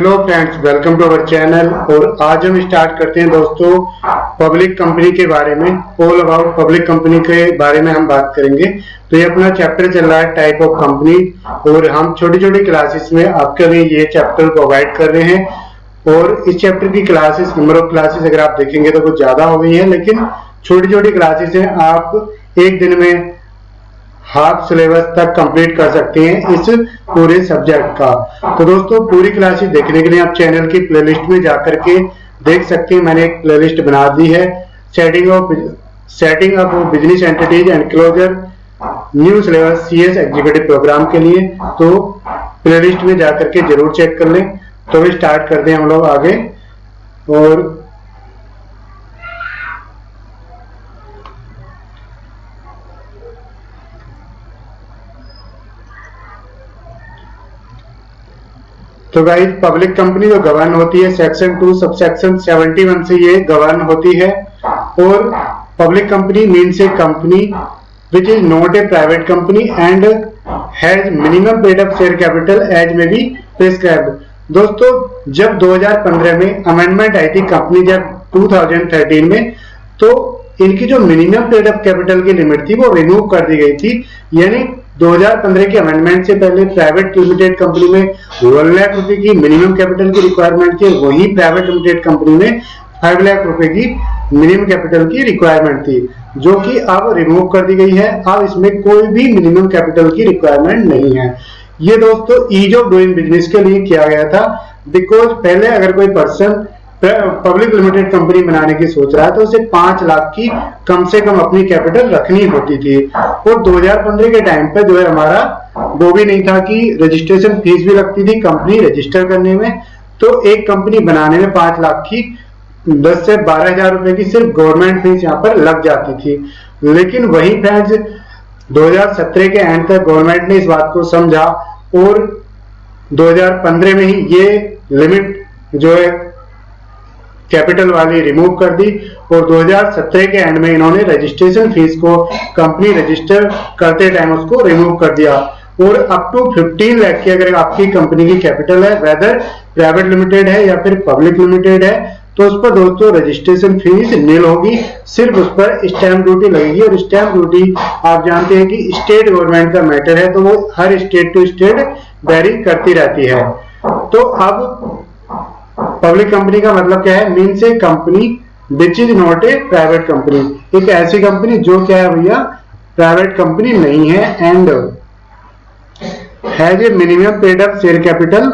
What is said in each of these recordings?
Hello friends, welcome to our channel. और आज हम स्टार्ट करते हैं दोस्तों पब्लिक कंपनी के बारे में। ऑल अबाउट पब्लिक कंपनी के बारे में हम बात करेंगे। तो ये अपना चैप्टर चल रहा है टाइप ऑफ कंपनी, और हम छोटी छोटी क्लासेस में आपके लिए ये चैप्टर प्रोवाइड कर रहे हैं। और इस चैप्टर की क्लासेस, नंबर ऑफ क्लासेस अगर आप देखेंगे तो कुछ ज्यादा हो गई है, लेकिन छोटी छोटी क्लासेस हैं। आप एक दिन में हाफ सिलेबस तक कंप्लीट कर सकते हैं इस पूरे सब्जेक्ट का। तो दोस्तों पूरी क्लासेस देखने के लिए आप चैनल की प्लेलिस्ट में जाकर के देख सकते हैं। मैंने एक प्लेलिस्ट बना दी है, setting up business entities and closure new syllabus CS executive programme के लिए। तो प्लेलिस्ट में जाकर के जरूर चेक कर लें। तो भी स्टार्ट करते हैं हम लोग आगे। और तो गाइस, पब्लिक कंपनी जो गवर्न होती है सेक्शन 2 सबसेक्शन 71 से ये गवर्न होती है। और public company means a company which is not a private company and has minimum paid up share capital as may be prescribed. दोस्तों जब 2015 में अमेंडमेंट आई थी कंपनी एक्ट 2013 में, तो इनकी जो मिनिमम पेड अप कैपिटल की लिमिट थी वो रिमूव कर दी गई थी। यानी 2015 के अमेंडमेंट से पहले प्राइवेट लिमिटेड कंपनी में 1 लाख रुपए की मिनिमम कैपिटल की रिक्वायरमेंट थी, वही प्राइवेट लिमिटेड कंपनी में 5 लाख रुपए की मिनिमम कैपिटल की रिक्वायरमेंट थी, जो कि अब रिमूव कर दी गई है। अब इसमें कोई भी मिनिमम कैपिटल की रिक्वायरमेंट नहीं है। ये दोस्तों ईज ऑफ डूइंग बिजनेस के लिए किया गया था। बिकॉज पहले अगर कोई पर्सन पब्लिक लिमिटेड कंपनी बनाने की सोच रहा है तो उसे 5 लाख की कम से कम अपनी कैपिटल रखनी होती थी। और 2015 के टाइम पे जो है हमारा वो भी नहीं था कि रजिस्ट्रेशन फीस भी लगती थी कंपनी रजिस्टर करने में। तो एक कंपनी बनाने में 5 लाख की 10 से 12 हजार रुपए की सिर्फ गवर्नमेंट फीस यहाँ पर लग जाती थी। लेकिन वही फ्रेंड्स 2017 के एंड तक गवर्नमेंट ने इस बात को समझा और 2015 में ही ये लिमिट जो है कैपिटल वाली रिमूव कर दी। और 2017 के एंड में इन्होंने रजिस्ट्रेशन फीस को कंपनी रजिस्टर करते टाइम उसको रिमूव कर दिया। और अप टू 15 लाख की अगर आपकी कंपनी की कैपिटल है, वेदर प्राइवेट लिमिटेड है या फिर पब्लिक लिमिटेड है, तो उस पर दोस्तों रजिस्ट्रेशन फीस नील होगी। सिर्फ उस पर स्टैंप ड्यूटी लगेगी। और स्टैंप ड्यूटी आप जानते हैं कि स्टेट गवर्नमेंट का मैटर है, तो वो हर स्टेट टू स्टेट वेरी करती रहती है। तो अब पब्लिक कंपनी का मतलब क्या है? Means a company which is not a private company. एक ऐसी कंपनी जो क्या है भैया, प्राइवेट कंपनी नहीं है। And has a minimum paid up share capital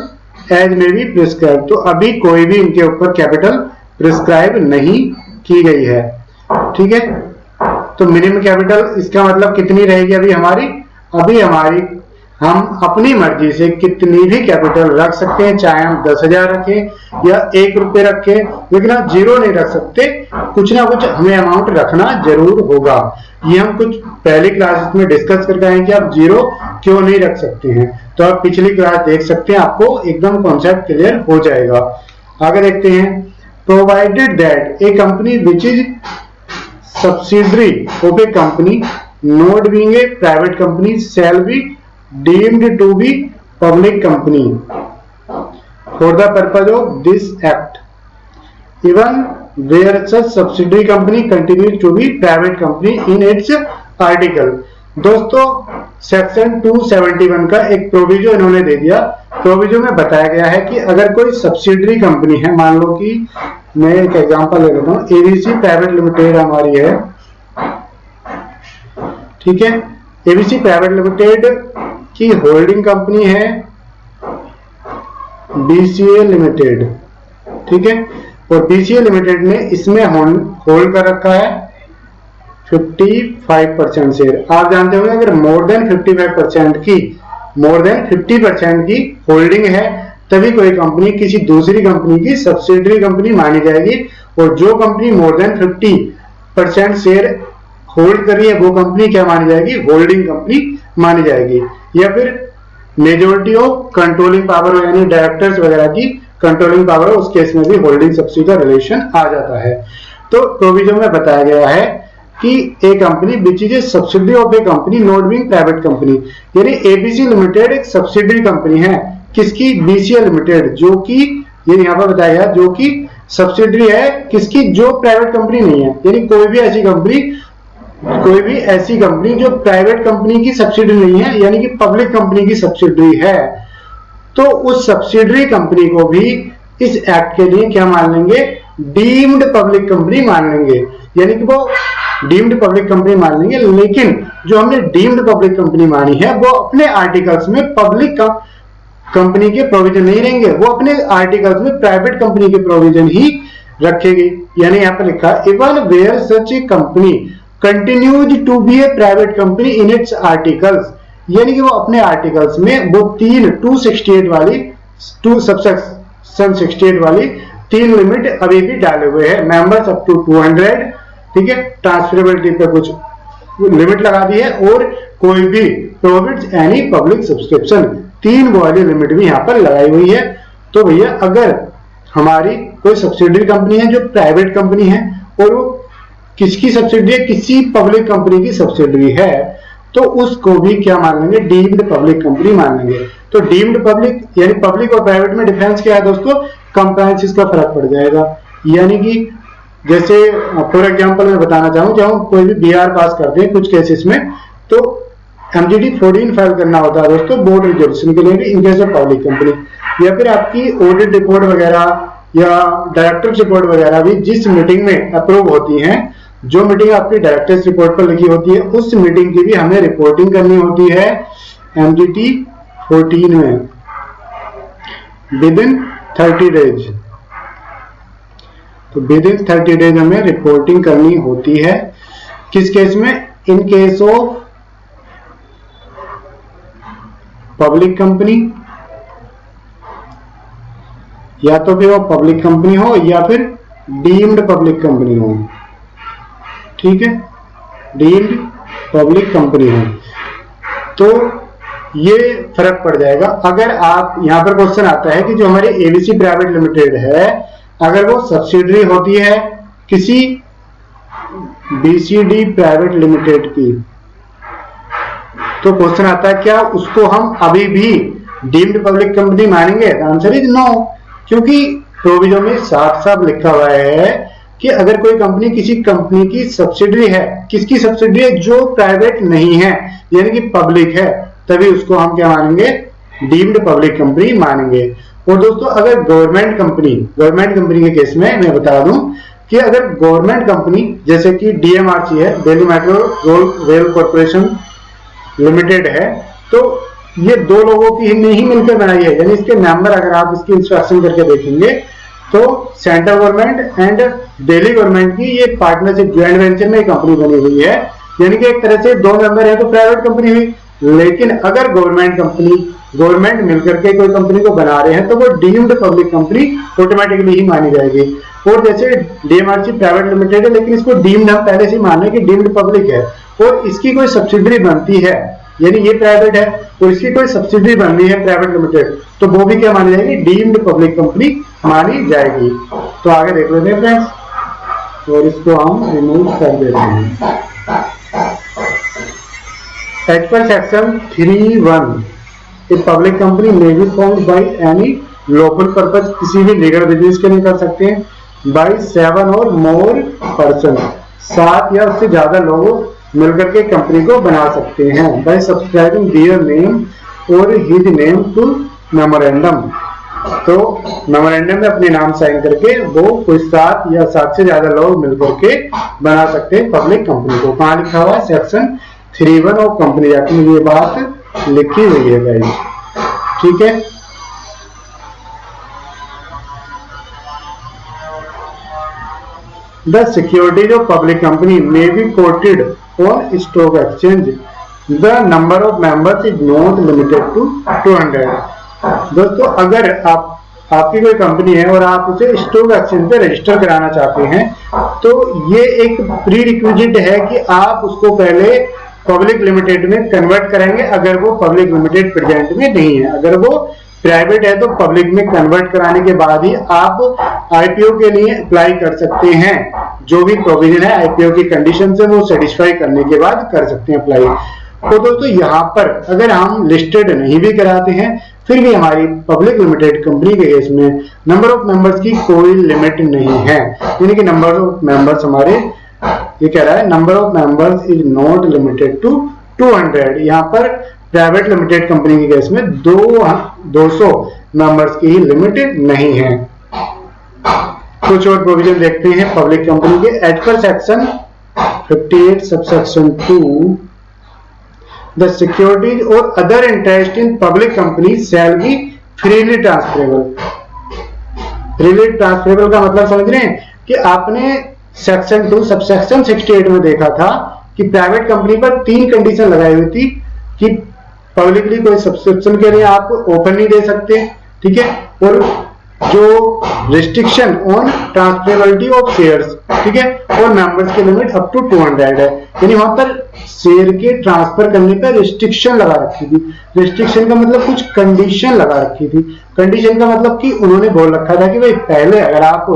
as may be prescribe. तो अभी कोई भी इनके ऊपर कैपिटल प्रिस्क्राइब नहीं की गई है। ठीक है, तो मिनिमम कैपिटल इसका मतलब कितनी रहेगी अभी हमारी हम अपनी मर्जी से कितनी भी कैपिटल रख सकते हैं, चाहे हम 10,000 रखें या 1 रुपये रखें, लेकिन हम जीरो नहीं रख सकते। कुछ ना कुछ हमें अमाउंट रखना जरूर होगा। ये हम कुछ पहली क्लास में डिस्कस करके आए कि आप जीरो क्यों नहीं रख सकते हैं। तो आप पिछली क्लास देख सकते हैं, आपको एकदम कॉन्सेप्ट क्लियर हो जाएगा। आगे देखते हैं, provided that A company which is subsidiary of a company not being a private company shall B deemed to be public company for the purpose of this act, even where such subsidiary company continues to be private company in its article। दोस्तों section 271 का एक proviso इन्होंने दे दिया। Proviso में बताया गया है कि अगर कोई सब्सिडरी कंपनी है, मान लो कि मैं एक एग्जांपल ले लेता हूँ, एबीसी प्राइवेट लिमिटेड हमारी है। ठीक है, एबीसी प्राइवेट लिमिटेड की होल्डिंग कंपनी है बीसीए लिमिटेड। ठीक है, और बीसीए लिमिटेड ने इसमें होल्ड कर रखा है 55% शेयर। आप जानते होंगे अगर मोर देन 50% की होल्डिंग है तभी कोई कंपनी किसी दूसरी कंपनी की सब्सिडरी कंपनी मानी जाएगी। और जो company more than 50% share hold कर रही है वो कंपनी क्या मानी जाएगी? होल्डिंग कंपनी मानी जाएगी। या फिर मेजोरिटी ऑफ कंट्रोलिंग पावर यानी डायरेक्टर्स वगैरह की कंट्रोलिंग पावर, उस केस में भी होल्डिंग सब्सिडी का रिलेशन आ जाता है। तो प्रोविजन में बताया गया है कि a company which is a subsidy of a company not being private company, यानी एबीसी लिमिटेड एक सब्सिडरी कंपनी है किसकी, BCL लिमिटेड, जो कि ये यहाँ पर बताया गया, जो कि सब्सिडरी है किसकी, जो प्राइवेट कंपनी नहीं है। यानी कोई भी ऐसी कंपनी जो प्राइवेट कंपनी की सब्सिडरी नहीं है, यानी कि पब्लिक कंपनी की सब्सिडरी है, तो उस सब्सिडरी कंपनी को भी इस एक्ट के लिए क्या मान लेंगे, डीम्ड पब्लिक कंपनी मान लेंगे। यानी कि वो डीम्ड पब्लिक कंपनी मान लेंगे, लेकिन जो हमने डीम्ड पब्लिक कंपनी मानी है वो अपने आर्टिकल्स में पब्लिक कंपनी के प्रोविजन नहीं रहेंगे, वो अपने आर्टिकल्स में प्राइवेट कंपनी के प्रोविजन ही रखेगी। यानी यहाँ पर लिखा even where such a company continues to be a private company in its articles, यानी कि वो अपने आर्टिकल्स में वो 268 वाली 2 सबसेक्शन 68 वाली 3 लिमिट अभी भी डाले हुए हैं, मेंबर्स अप टू 200, ठीक है, ट्रांसफरेबिलिटी पे कुछ लिमिट लगा दी है, और कोई भी प्रोहिबिट्स एनी पब्लिक सब्सक्रिप्शन, 3 वाली लिमिट भी यहाँ पर लगाई हुई है। तो भैया अगर हमारी कोई सब्सिडरी कंपनी है जो प्राइवेट कंपनी है और वो किसकी सब्सिडरी है, किसी पब्लिक कंपनी की सब्सिडरी है, तो उसको भी क्या मान लेंगे, डीम्ड पब्लिक कंपनी मान लेंगे। तो डीम्ड पब्लिक यानी पब्लिक और प्राइवेट में डिफरेंस क्या है दोस्तों, कंप्लायंसेस का फर्क पड़ जाएगा। यानी कि जैसे फॉर एग्जांपल मैं बताना चाहूँ, जब हम कोई भी BR पास करते हैं कुछ केसेस में, तो MGT 14 फाइल करना होता है दोस्तों बोर्ड रिजोल्यूशन के लिए भी इन केस ऑफ पब्लिक कंपनी, या फिर आपकी ऑडिट रिपोर्ट वगैरह या डायरेक्टर्स रिपोर्ट वगैरह भी जिस मीटिंग में अप्रूव होती हैं, जो मीटिंग आपकी डायरेक्टर्स रिपोर्ट पर लिखी होती है, उस मीटिंग की भी हमें रिपोर्टिंग करनी होती है MGT 14 में विद इन 30 डेज। तो विद इन 30 डेज हमें रिपोर्टिंग करनी होती है। किस केस में, इन केस ऑफ पब्लिक कंपनी, या तो फिर वो पब्लिक कंपनी हो या फिर डीम्ड पब्लिक कंपनी हो, ठीक है, डीम्ड पब्लिक कंपनी हो, तो ये फर्क पड़ जाएगा। अगर आप यहां पर क्वेश्चन आता है कि जो हमारी ABC प्राइवेट लिमिटेड है, अगर वो सब्सिडरी होती है किसी BCD प्राइवेट लिमिटेड की, तो क्वेश्चन आता है क्या उसको हम अभी भी डीम्ड पब्लिक कंपनी मानेंगे? आंसर इज नो, क्योंकि प्रोविजन में साफ साफ लिखा हुआ है कि अगर कोई कंपनी किसी कंपनी की सब्सिडरी है, किसकी सब्सिडरी है, जो प्राइवेट नहीं है यानी कि पब्लिक है, तभी उसको हम क्या मानेंगे, डीम्ड पब्लिक कंपनी मानेंगे। और दोस्तों अगर गवर्नमेंट कंपनी के केस में मैं बता दूं कि अगर गवर्नमेंट कंपनी जैसे कि DMRC है, Delhi metro rail corporation limited है, तो ये 2 लोगों की नहीं मिलकर बनाई है। यानी इसके मेंबर अगर आप इसकी इंस्ट्रक्शन करके देखेंगे तो central government and Delhi government की ये पार्टनरशिप ज्वाइंट वेंचर में कंपनी बनी हुई है। यानी कि एक तरह से 2 मेंबर है तो प्राइवेट कंपनी हुई, लेकिन अगर गवर्नमेंट मिलकर के कोई कंपनी को बना रहे हैं तो वो डीम्ड पब्लिक कंपनी ऑटोमेटिकली ही मानी जाएगी। और जैसे DMRC प्राइवेट लिमिटेड है, लेकिन इसको डीम्ड हम पहले से मान रहे हैं कि डीम्ड पब्लिक है, और इसकी कोई सब्सिडरी बनती है, यानी ये प्राइवेट है तो इसकी कोई सब्सिडरी बन रही है प्राइवेट लिमिटेड, तो वो भी क्या मानी जाएगी, डीम्ड पब्लिक कंपनी मानी जाएगी। तो आगे देख लेते हैं फ्रेंड्स, और इसको हम रिमूव कर देते हैं। As per section 3(1) a public company may be formed by any lawful purpose, किसी भी लीगल बिजनेस के लिए कर सकते हैं, बाय 7 और मोर पर्सन, 7 या उससे ज्यादा लोग मिलकर के कंपनी को बना सकते हैं, बाय सब्सक्राइबिंग देयर नेम और हिज नेम टू मेमोरेंडम। तो मेमोरेंडम में अपने नाम साइन करके वो कोई 7 या 7 से ज्यादा लोग मिलकर के बना सकते हैं पब्लिक कंपनी को। कहाँ लिखा हुआ है, सेक्शन 3(1) ऑफ कंपनी एक्ट में ये बात लिखी हुई है गाइस, ठीक है। The securities of public company may be quoted on stock exchange. The number of members is not limited to 200. दोस्तों अगर आपकी कोई कंपनी है और आप उसे स्टॉक एक्सचेंज पे रजिस्टर कराना चाहते हैं, तो ये एक प्री रिक्विजिट है कि आप उसको पहले पब्लिक लिमिटेड में कन्वर्ट करेंगे, अगर वो पब्लिक लिमिटेड प्रेजेंट में नहीं है। अगर वो प्राइवेट है तो पब्लिक में कन्वर्ट कराने के बाद ही आप IPO के लिए अप्लाई कर सकते हैं। जो भी प्रोविजन है IPO की कंडीशन से वो सेटिस्फाई करने के बाद कर सकते हैं अप्लाई। तो दोस्तों यहाँ पर अगर हम लिस्टेड नहीं भी कराते हैं फिर भी हमारी पब्लिक लिमिटेड कंपनी के केस में नंबर ऑफ मेंबर्स की कोई लिमिट नहीं है, यानी कि नंबर ऑफ मेंबर्स हमारे, ये कह रहा है number of members is not limited to 200। यहाँ पर प्राइवेट लिमिटेड कंपनी के केस में 200 मेंबर्स की ही लिमिट नहीं है। कुछ और प्रोविजन देखते हैं पब्लिक कंपनी के। As per section 58 subsection 2 the securities और other interest in public company shall be freely transferable. Freely transferable का मतलब समझ रहे हैं कि आपने सेक्शन 2 सबसेक्शन 68 में देखा था कि प्राइवेट कंपनी पर 3 कंडीशन लगाई हुई थी कि पब्लिकली कोई सब्सक्रिप्शन के लिए आप ऑफर नहीं दे सकते, ठीक है, और जो restriction on transferability of shares, ठीक है, और मेंबर्स की लिमिट अप टू 200 है, यानी वहां पर शेयर के ट्रांसफर करने पर रिस्ट्रिक्शन लगा रखी थी। रिस्ट्रिक्शन का मतलब कुछ कंडीशन लगा रखी थी। कंडीशन का मतलब कि उन्होंने बोल रखा था कि भाई पहले अगर आप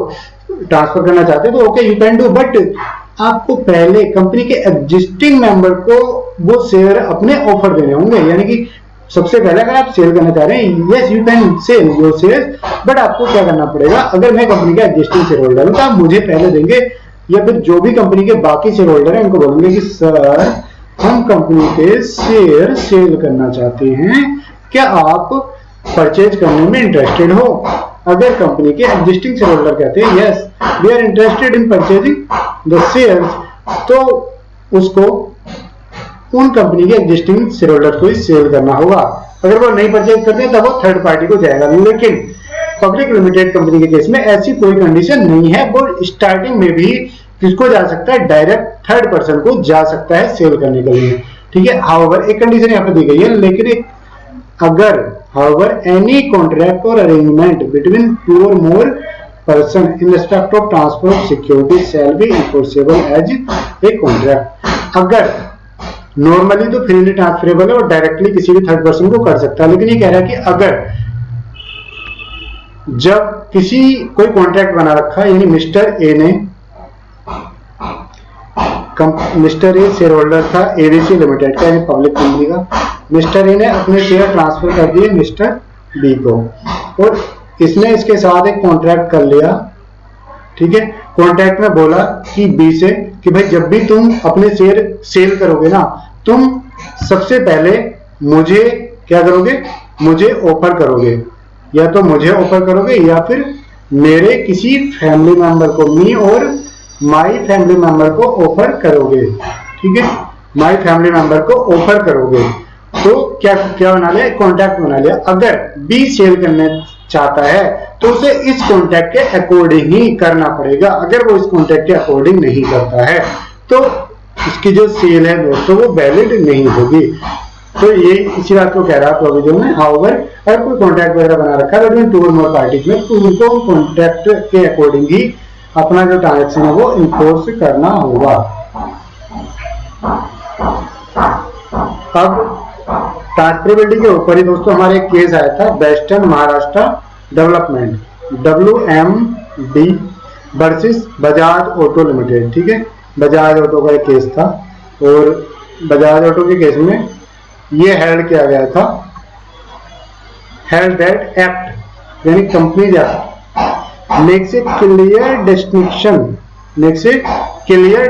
ट्रांसफर करना चाहते हैं तो okay you can do, but आपको पहले कंपनी के एग्जिस्टिंग मेंबर को वो शेयर अपने ऑफर देने होंगे, यानी कि सबसे पहले अगर आप सेल करना चाह रहे हैं, yes you can sell your shares, but आपको क्या करना पड़ेगा, अगर मैं कंपनी का एग्जिस्टिंग शेयर होल्डर हूं तो आप मुझे पहले देंगे, या फिर जो भी कंपनी के बाकी शेयर होल्डर हैं उनको बोलेंगे कि सर हम कंपनी के शेयर सेल करना चाहते हैं, क्या आप परचेज करने में इंटरेस्टेड हो। अगर कंपनी के एग्जिस्टिंग शेयर होल्डर कहते हैं yes we are interested in purchasing the shares, तो उसको उन कंपनी के एग्जिस्टिंग शेयर होल्डर को ही सेल करना होगा। अगर वो नहीं परचेज करते हैं तब वो थर्ड पार्टी को जाएगा। लेकिन पब्लिक लिमिटेड कंपनी के केस में ऐसी कोई कंडीशन नहीं है, वो स्टार्टिंग में भी किसको जा सकता है, डायरेक्ट थर्ड पर्सन को जा सकता है सेल करने के लिए, ठीक है। हाउएवर एक कंडीशन यहाँ पे दी गई है, लेकिन एक अगर however any contract or arrangement between 2 or more person in respect of transfer of security shall be enforceable as a contract. अगर नॉर्मली तो फ्रीली ट्रांसफरेबल है और डायरेक्टली किसी भी थर्ड पर्सन को कर सकता है, लेकिन ये कह रहा है कि अगर जब किसी कोई कॉन्ट्रैक्ट बना रखा है, यानी मिस्टर ए ने, मिस्टर ए शेयर होल्डर था एबीसी लिमिटेड का, यानी पब्लिक कंपनी का, मिस्टर ए ने अपने शेयर ट्रांसफर कर दिए मिस्टर बी को, और इसने इसके साथ एक कॉन्ट्रैक्ट कर लिया, ठीक है। कॉन्ट्रैक्ट में बोला कि बी से कि भाई जब भी तुम अपने शेयर सेल करोगे ना, तुम सबसे पहले मुझे क्या करोगे, मुझे ऑफर करोगे, या तो मुझे ऑफर करोगे या फिर मेरे किसी फैमिली मेंबर को, मी और माई फैमिली मेंबर को ऑफर करोगे, ठीक है, माई फैमिली मेंबर को ऑफर करोगे। तो क्या क्या बना लिया, कॉन्ट्रैक्ट बना लिया। अगर बी सेल करने चाहता है तो उसे इस कॉन्ट्रैक्ट के अकॉर्डिंग ही करना पड़ेगा। अगर वो इस कॉन्ट्रैक्ट के अकॉर्डिंग नहीं करता है तो उसकी जो सेल है दोस्तों वो वैलिड नहीं होगी। तो ये इसी बात को कह रहा है प्रोविजन में। हाउएवर अगर कोई कॉन्ट्रैक्ट वगैरह बना रखा है बिटवीन 2 और मोर पार्टीज में, तो उनको कॉन्ट्रैक्ट के अकॉर्डिंग ही अपना जो ट्रांजेक्शन है वो इन्फोर्स करना होगा। अब ट्रांसफरेबिलिटी के ऊपर ही दोस्तों हमारे एक केस आया था, western Maharashtra development, WMD versus Bajaj auto limited, ठीक है। बजाज ऑटो का एक केस था, और बजाज ऑटो के केस में ये हेल्ड किया गया था, हेल्ड दैट एक्ट यानी companies act makes a clear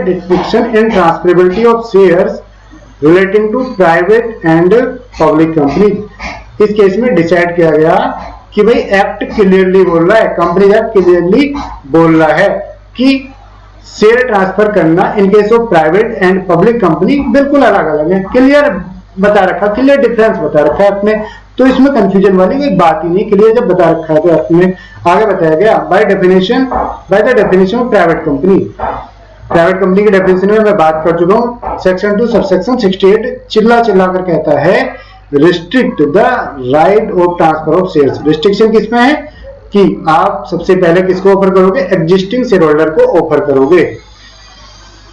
distinction in transferability of shares relating to private and public company. इस केस में डिसाइड किया गया कि भाई एक्ट क्लियरली बोल रहा है, कंपनी एक्ट क्लियरली बोल रहा है कि शेयर ट्रांसफर करना इन case of private and public company बिल्कुल अलग अलग है। क्लियर बता रखा, क्लियर डिफरेंस बता रखा है अपने, तो इसमें कंफ्यूजन वाली कोई बात ही नहीं। क्लियर जब बता रखा है तो अपने आगे बताया गया by the definition of private company. Private company की डेफिनेशन में मैं बात कर चुका हूं, सेक्शन 2 सबसेक्शन 68 चिल्ला कर कहता है restrict the right of transfer of shares. Restriction किसमें है कि आप सबसे पहले किसको ऑफर करोगे, एग्जिस्टिंग शेयर होल्डर को ऑफर करोगे।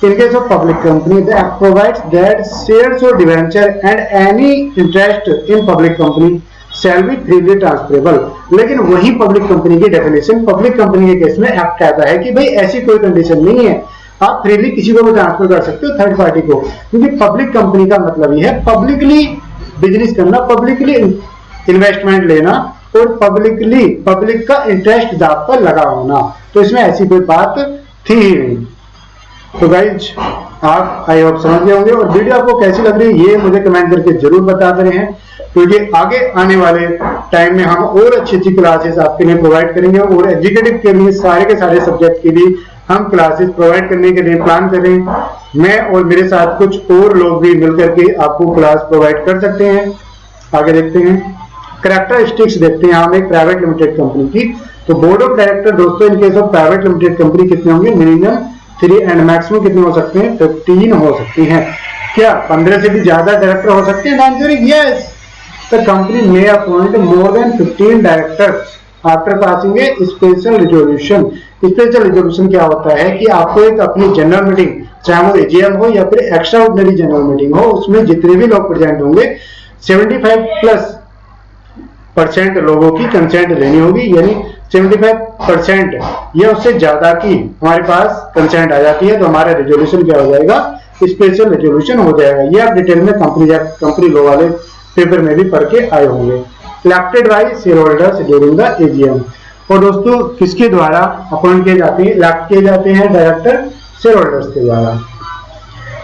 In case of public company the act provides that shares और debenture and any interest in public company shall be freely transferable. लेकिन वही पब्लिक कंपनी की डेफिनेशन पब्लिक कंपनी के case में act कहता है कि भाई ऐसी कोई कंडीशन नहीं है, आप फ्रीली किसी को भी ट्रांसफर कर सकते हो थर्ड पार्टी को, क्योंकि पब्लिक कंपनी का मतलब ये है पब्लिकली बिजनेस करना, पब्लिकली इन्वेस्टमेंट लेना और पब्लिक का इंटरेस्ट दाव पर लगा होना। तो इसमें ऐसी कोई बात थी ही नहीं। तो गाइज आप आई होप समझ गए होंगे, और वीडियो आपको कैसी लग रही है ये मुझे कमेंट करके जरूर बताते रहे हैं, क्योंकि आगे आने वाले टाइम में हम और अच्छी क्लासेस आपके लिए प्रोवाइड करेंगे, और एग्जीक्यूटिव के लिए सारे के सारे सब्जेक्ट के लिए हम क्लासेस प्रोवाइड करने के लिए प्लान कर रहे हैं। मैं और मेरे साथ कुछ और लोग भी मिलकर के आपको क्लास प्रोवाइड कर सकते हैं। आगे देखते हैं, कैरेक्टरिस्टिक्स देखते हैं हम एक प्राइवेट लिमिटेड कंपनी की। तो बोर्ड ऑफ डायरेक्टर दोस्तों इन case of private limited company कितने होंगे, मिनिमम 3 एंड मैक्सिमम कितने हो सकते हैं, 15 हो सकती हैं। क्या 15 से भी ज्यादा डायरेक्टर हो सकते हैं? Answer yes. The company may appoint more than 15 directors after passing a special resolution. Special resolution क्या होता है कि आपको एक अपनी जनरल मीटिंग, चाहे वो एजीएम हो या फिर एक्स्ट्रा ऑर्डिनरी जनरल मीटिंग हो, उसमें जितने भी लोग प्रेजेंट होंगे 75+% लोगों की कंसेंट लेनी होगी, यानी 75% या उससे ज्यादा की हमारे पास कंसेंट आ जाती है तो हमारा रेजोल्यूशन क्या हो जाएगा, स्पेशल रेजोल्यूशन हो जाएगा। ये आप डिटेल में कंपनी लॉ वाले पेपर में भी पढ़ के आए होंगे। Elected by share holders during the AGM. और दोस्तों किसके द्वारा अपॉइंट किए जाते हैं, इलेक्ट किए जाते हैं डायरेक्टर शेयर होल्डर्स के द्वारा।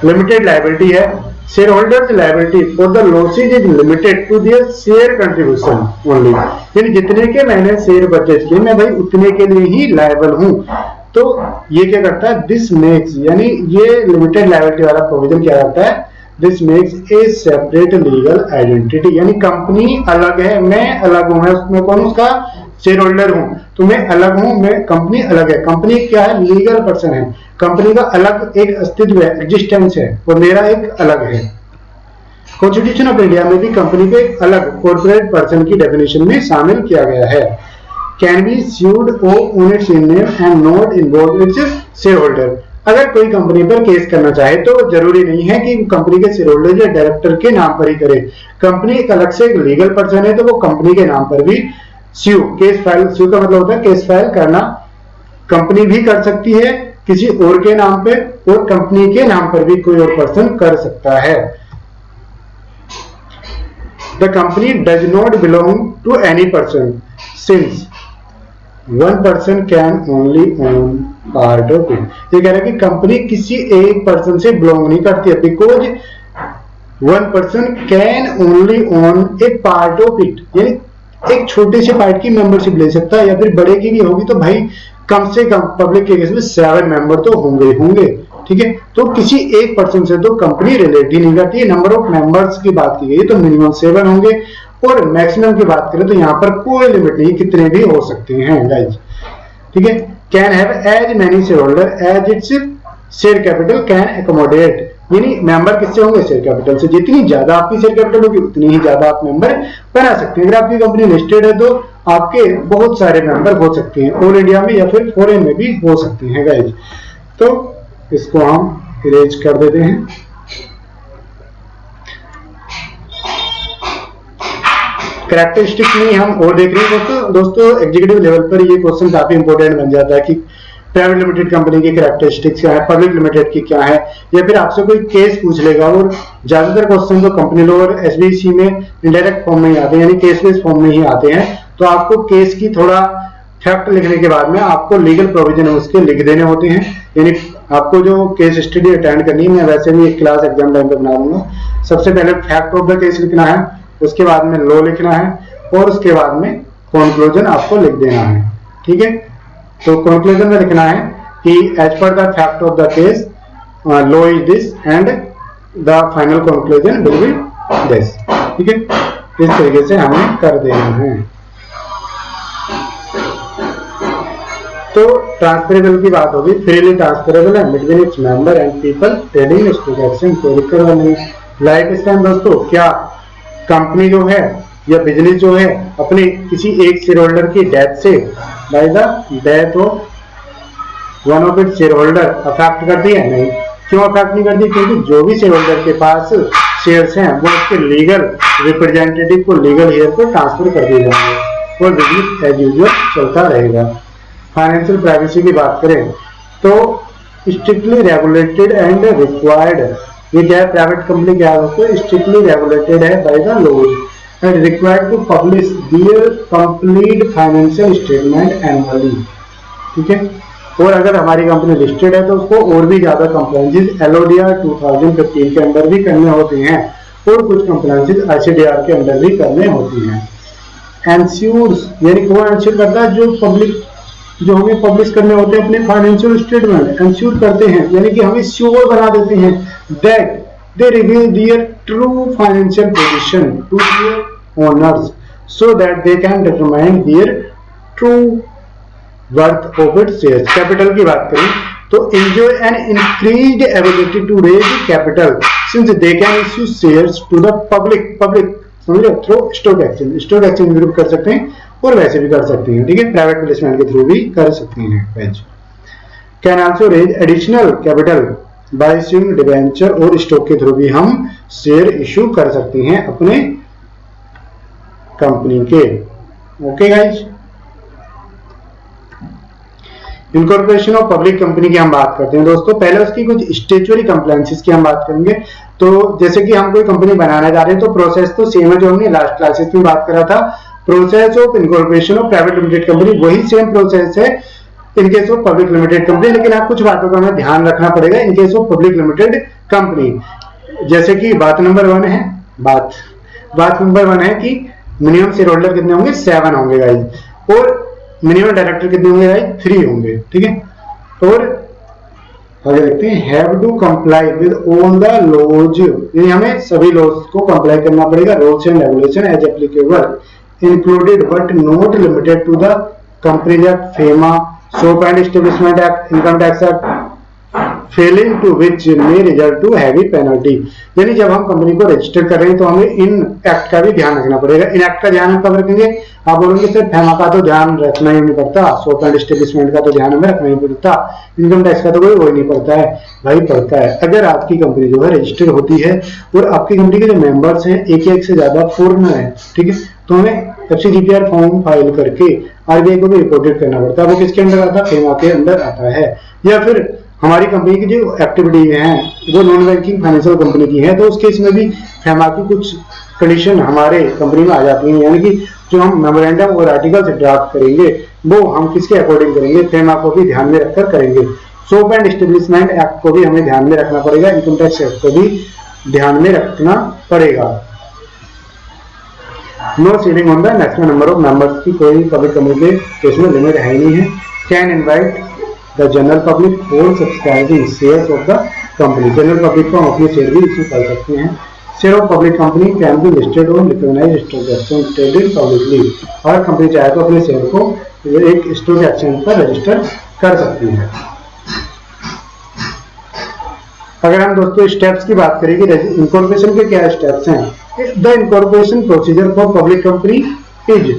लिमिटेड लायबिलिटी है, shareholders liability for the losses is limited to their share contribution only. यानी जितने के मैंने शेयर परचेज किए मैं भाई उतने के लिए ही लायबल हूं। तो ये क्या करता है, दिस मेक्स, यानी ये लिमिटेड लायबिलिटी वाला प्रोविजन क्या करता है, this makes a separate legal identity. यानी कंपनी अलग है, मैं अलग हूं, मैं उसमें कौन, उसका शेयर होल्डर हूं, तो मैं अलग हूं, मैं कंपनी अलग है। कंपनी क्या है, लीगल पर्सन है, कंपनी का अलग एक अस्तित्व है, एग्जिस्टेंस है, और मेरा एक अलग है। कॉन्स्टिट्यूशन ऑफ इंडिया में भी कंपनी को एक अलग कॉर्पोरेट पर्सन की डेफिनेशन में शामिल किया गया है। Can be sued on it's name and not involve its share holder. अगर कोई कंपनी पर केस करना चाहे तो जरूरी नहीं है कि कंपनी के शेयर होल्डर या डायरेक्टर के नाम पर ही करे। कंपनी एक अलग से एक लीगल पर्सन है तो वो कंपनी के नाम पर भी स्यू, केस फाइल, स्यू का मतलब होता है केस फाइल करना, कंपनी भी कर सकती है किसी और के नाम पे, और कंपनी के नाम पर भी कोई और पर्सन कर सकता है। The company does not belong to any person since one person can only own part of it. ये कह रहा है कि कंपनी किसी एक पर्सन से बिलोंग नहीं करती है, because one person can only own A part of it. यानी एक छोटे से पार्ट की मेंबरशिप ले सकता है, या फिर बड़े की भी होगी तो भाई कम से कम पब्लिक के केस में 7 मेंबर तो होंगे। ठीक है, तो किसी एक पर्सन से तो कंपनी रिलेट ही नहीं करती है। नंबर ऑफ मेंबर्स की बात की गई है तो मिनिमम 7 होंगे, और मैक्सिमम की बात करें तो यहाँ पर कोई लिमिट नहीं, कितने भी हो सकते हैं गाइस। ठीक है, can have as many shareholder as its share capital can accommodate. यानी मेंबर किससे होंगे, शेयर कैपिटल से। जितनी ज्यादा आपकी शेयर कैपिटल होगी उतनी ही ज्यादा आप मेंबर बना सकते हैं। अगर आपकी कंपनी लिस्टेड है तो आपके बहुत सारे मेंबर हो सकते हैं, ऑल इंडिया में या फिर फॉरेन में भी हो सकते हैं गाइस। तो इसको हम इरेज कर देते हैं। कैरेक्टरिस्टिक्स में हम और देख रहे हैं दोस्तों एग्जीक्यूटिव लेवल पर ये क्वेश्चन काफी इंपॉर्टेंट बन जाता है कि प्राइवेट लिमिटेड कंपनी की कैरेक्टरिस्टिक्स क्या है, पब्लिक लिमिटेड की क्या है, या फिर आपसे कोई केस पूछ लेगा। और ज्यादातर क्वेश्चन तो कंपनी लॉ और एसबीसी में इनडायरेक्ट फॉर्म में ही आते हैं, यानी केस बेस्ड फॉर्म में ही आते हैं। तो आपको केस की थोड़ा फैक्ट लिखने के बाद में आपको लीगल प्रोविजन उसके लिख देने होते हैं। यानी आपको जो केस स्टडी अटेंड करनी है, मैं वैसे भी एक क्लास एग्जाम टाइम पे बना दूंगा। सबसे पहले फैक्ट ऑफ द केस लिखना है, उसके बाद में लॉ लिखना है, और उसके बाद में कंक्लूजन आपको लिख देना है। ठीक है, तो कंक्लूजन में लिखना है कि as per the fact of the case law is this and the final conclusion will be this. ठीक है, इस तरीके से हमें कर देना है। तो ट्रांसफरेबल की बात होगी, फ्रीली ट्रांसफरेबल है between its member and people trading stock exchange. कोई दिक्कत नहीं। लाइफ स्पैन दोस्तों, क्या कंपनी जो है या बिजनेस जो है अपने किसी एक शेयर होल्डर की डेथ से, by the death of one of its share holder affect करती है? नहीं। क्यों अफेक्ट नहीं करती? क्योंकि जो भी शेयर होल्डर के पास शेयर्स हैं वो उसके लीगल रिप्रेजेंटेटिव को लीगल हेयर को ट्रांसफर कर दिए जाएंगे, और बिजनेस एज यूजुअल चलता रहेगा। फाइनेंशियल प्राइवेसी की बात करें तो स्ट्रिक्टली रेगुलेटेड एंड रिक्वायर्ड। ये क्या है, प्राइवेट कंपनी क्या है, स्ट्रिक्टली रेगुलेटेड है by the laws and required to publish their complete financial statement annually. ठीक है, और अगर हमारी कंपनी लिस्टेड है तो उसको और भी ज्यादा कंप्लायंसेस एलओडीआर 2015 के अंदर भी करने होते हैं और कुछ कंप्लायंसेस आईसीडीआर के अंदर भी करने होती हैं। एंश्योर्स यानी कौन एंश्योर करता है, जो हमें पब्लिश करने होते हैं अपने फाइनेंशियल स्टेटमेंट, एंश्योर करते हैं यानी कि हमें श्योर बना देते हैं that they reveal their true financial position to their owners so that they can determine their true worth of its shares. Capital की बात करें तो enjoy an increased ability to raise capital since they can issue shares to the public समझ लो through stock exchange भी कर सकते हैं और वैसे भी कर सकते हैं। ठीक है, प्राइवेट प्लेसमेंट के थ्रू भी कर सकते हैं। Can also raise additional capital by issuing debenture और स्टॉक के थ्रू भी हम शेयर इश्यू कर सकते हैं अपने कंपनी के। Okay guys, incorporation of public company की हम बात करते हैं दोस्तों। पहले उसकी कुछ स्टेचुअरी कंप्लायंसेस की हम बात करेंगे। तो जैसे कि हम कोई कंपनी बनाना जा रहे हैं तो प्रोसेस तो सेम है जो हमने लास्ट क्लासेस में बात करा था। Process of incorporation of private limited company वही सेम प्रोसेस है इन case of public limited company, लेकिन आप कुछ बातों का हमें ध्यान रखना पड़ेगा इन case of public limited company. जैसे कि बात नंबर 1 है, बात नंबर 1 है कि मिनिमम शेयर होल्डर कितने होंगे, 7 होंगे गाइज, और मिनिमम डायरेक्टर कितने होंगे गाइज, 3 होंगे। ठीक है, और आगे देखते हैं have to comply with all the laws, यानी हमें सभी लॉज को कंप्लाई करना पड़ेगा, rules and regulation as applicable included but not limited to the company act, FEMA, shop and establishment act, income tax act, failing to which may result to heavy penalty. यानी जब हम company को register कर रहे हैं तो हमें इन एक्ट का भी ध्यान रखना पड़ेगा। इन एक्ट का ध्यान कब रखेंगे, आप बोलेंगे सर फेमा का तो ध्यान रखना ही नहीं पड़ता, सोप एंड एस्टेब्लिशमेंट का तो ध्यान हमें रखना ही पड़ता, इनकम टैक्स का तो कोई नहीं पड़ता है। भाई पड़ता है। अगर आपकी कंपनी जो है रजिस्टर होती है और आपकी कंपनी के जो मेंबर्स हैं एक से ज्यादा फॉरेनर है, ठीक है, तो हमें एफसीजीपीआर फॉर्म फाइल करके आरबीआई को भी रिपोर्टेड करना पड़ता है। वो किसके अंदर आता है, फेमा के अंदर आता है। या फिर हमारी कंपनी की जो एक्टिविटी हैं वो नॉन बैंकिंग फाइनेंशियल कंपनी की है तो उस केस में भी फेमा की कुछ कंडीशन हमारे कंपनी में आ जाती हैं, यानी कि जो हम मेमोरेंडम और आर्टिकल से ड्राफ्ट करेंगे वो हम किसके अकॉर्डिंग करेंगे, फेमा को भी ध्यान में रखकर करेंगे। सोप एंड एस्टेब्लिशमेंट एक्ट को भी हमें ध्यान में रखना पड़ेगा, इनकम टैक्स एक्ट को भी ध्यान में रखना पड़ेगा। No ceiling on the maximum number of members की कोई पब्लिक कंपनी के केस में लिमिट है ही नहीं है। Can invite the general public for subscribing shares of the company, general public को हम अपने शेयर भी इशू कर सकते हैं। Share of public company can be listed on recognised stock exchange traded publicly, और कंपनी चाहे तो अपने शेयर को एक स्टॉक एक्सचेंज पर रजिस्टर कर सकती है। अगर हम दोस्तों स्टेप्स की बात करें कि इनकॉर्पोरेशन के क्या स्टेप्स हैं, the incorporation procedure for public company is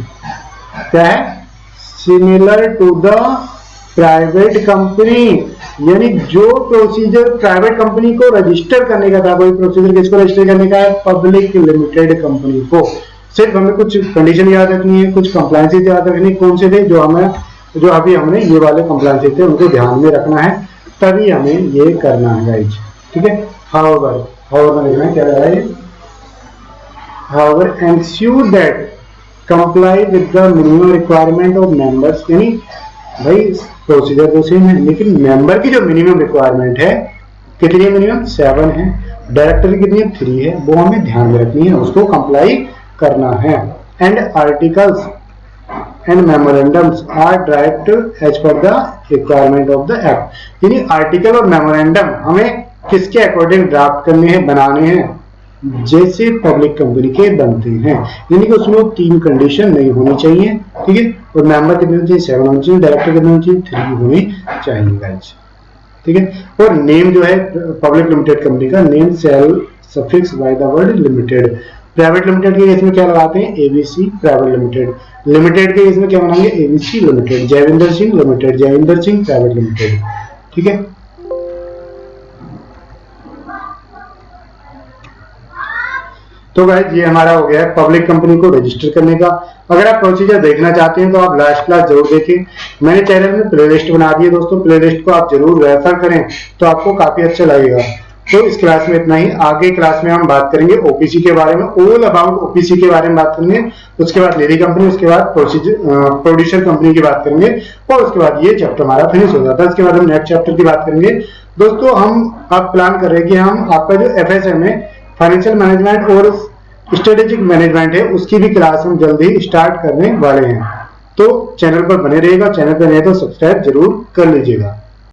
क्या है, similar to the private company, यानी जो प्रोसीजर प्राइवेट कंपनी को रजिस्टर करने का था, कोई प्रोसीजर किसको रजिस्टर करने का है, पब्लिक लिमिटेड कंपनी को। सिर्फ हमें कुछ कंडीशन याद रखनी है, कुछ कंप्लायंसेस याद रखनी है। कौन से थे, जो अभी हमने ये वाले कंप्लायंसेस थे उनको ध्यान में रखना है, तभी हमें ये करना है गाइज। ठीक है, हाउएवर में लिखना है क्या है, however ensure that comply with the minimum requirement of members, यानी भाई प्रोसीजर तो सेम है लेकिन मेंबर की जो मिनिमम रिक्वायरमेंट है कितनी है, मिनिमम 7 है, डायरेक्टर की कितनी है, 3 है, वो हमें ध्यान में रखनी है, उसको कंप्लाई करना है। And articles and memorandums are draft as per the requirement of the act, यानी आर्टिकल और मेमोरेंडम हमें किसके अकॉर्डिंग ड्राफ्ट करने हैं, बनाने हैं, जैसे पब्लिक कंपनी के बनते हैं, यानी कि उसमें 3 कंडीशन नहीं होनी चाहिए। ठीक है, और मेंबर कितने होने चाहिए, 7 होने चाहिए, डायरेक्टर कितने होने चाहिए, 3 होने चाहिए गाइस। ठीक है, और नेम जो है पब्लिक लिमिटेड कंपनी का name shall suffix by the word limited. Private limited के केस में क्या लगाते हैं, एबीसी प्राइवेट लिमिटेड, लिमिटेड के केस में क्या बनाएंगे, ABC limited, Jaivinder Singh limited, Jaivinder Singh private limited. ठीक है, तो गाइस ये हमारा हो गया है पब्लिक कंपनी को रजिस्टर करने का। अगर आप प्रोसीजर देखना चाहते हैं तो आप लास्ट क्लास जरूर देखें, मैंने चैनल में प्लेलिस्ट बना दी है दोस्तों, प्लेलिस्ट को आप जरूर रेफर करें तो आपको काफी अच्छा लगेगा। तो इस क्लास में इतना ही। आगे क्लास में हम बात करेंगे ओपीसी के बारे में, ऑल अबाउट ओपीसी के बारे में बात करेंगे। उसके बाद लेडी कंपनी, उसके बाद प्रोड्यूसर कंपनी की बात करेंगे और उसके बाद ये चैप्टर हमारा फिनिश हो जाता है। इसके बाद हम नेक्स्ट चैप्टर की बात करेंगे। दोस्तों हम अब प्लान कर रहे हैं कि हम आपका जो एफएसएम है, फाइनेंशियल मैनेजमेंट और स्ट्रेटेजिक मैनेजमेंट है, उसकी भी क्लास हम जल्दी स्टार्ट करने वाले हैं। तो चैनल पर बने रहिएगा, चैनल पर नहीं तो सब्सक्राइब जरूर कर लीजिएगा।